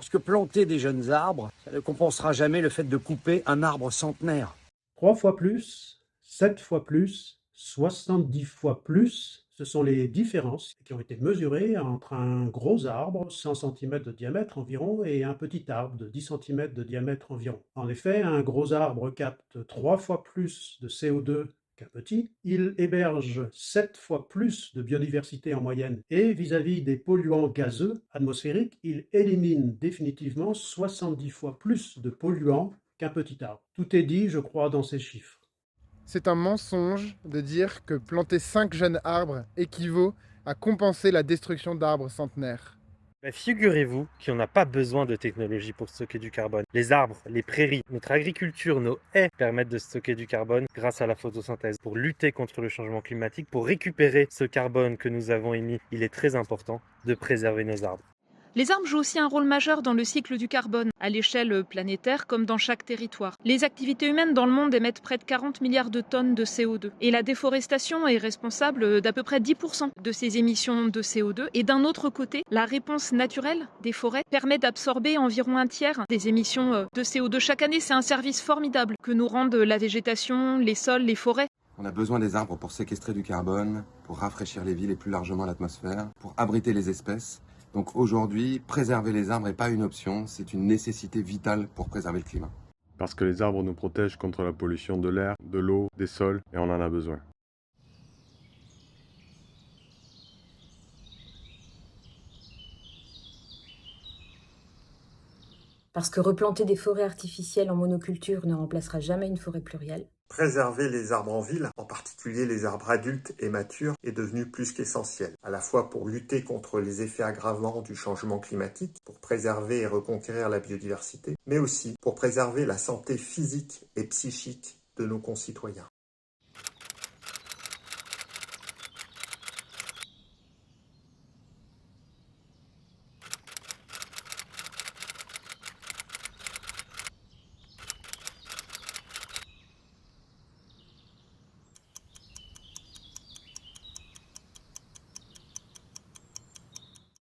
Parce que planter des jeunes arbres, ça ne compensera jamais le fait de couper un arbre centenaire. 3 fois plus, 7 fois plus, 70 fois plus, ce sont les différences qui ont été mesurées entre un gros arbre, 100 cm de diamètre environ, et un petit arbre de 10 cm de diamètre environ. En effet, un gros arbre capte 3 fois plus de CO2 qu'un petit, il héberge 7 fois plus de biodiversité en moyenne, et vis-à-vis des polluants gazeux atmosphériques, il élimine définitivement 70 fois plus de polluants qu'un petit arbre. Tout est dit, je crois, dans ces chiffres. C'est un mensonge de dire que planter 5 jeunes arbres équivaut à compenser la destruction d'arbres centenaires. Figurez-vous qu'on n'a pas besoin de technologie pour stocker du carbone. Les arbres, les prairies, notre agriculture, nos haies permettent de stocker du carbone grâce à la photosynthèse. Pour lutter contre le changement climatique, pour récupérer ce carbone que nous avons émis, il est très important de préserver nos arbres. Les arbres jouent aussi un rôle majeur dans le cycle du carbone, à l'échelle planétaire comme dans chaque territoire. Les activités humaines dans le monde émettent près de 40 milliards de tonnes de CO2. Et la déforestation est responsable d'à peu près 10% de ces émissions de CO2. Et d'un autre côté, la réponse naturelle des forêts permet d'absorber environ un tiers des émissions de CO2 chaque année. C'est un service formidable que nous rendent la végétation, les sols, les forêts. On a besoin des arbres pour séquestrer du carbone, pour rafraîchir les villes et plus largement l'atmosphère, pour abriter les espèces. Donc aujourd'hui, préserver les arbres n'est pas une option, c'est une nécessité vitale pour préserver le climat. Parce que les arbres nous protègent contre la pollution de l'air, de l'eau, des sols, et on en a besoin. Parce que replanter des forêts artificielles en monoculture ne remplacera jamais une forêt plurielle. Préserver les arbres en ville, en particulier les arbres adultes et matures, est devenu plus qu'essentiel, à la fois pour lutter contre les effets aggravants du changement climatique, pour préserver et reconquérir la biodiversité, mais aussi pour préserver la santé physique et psychique de nos concitoyens.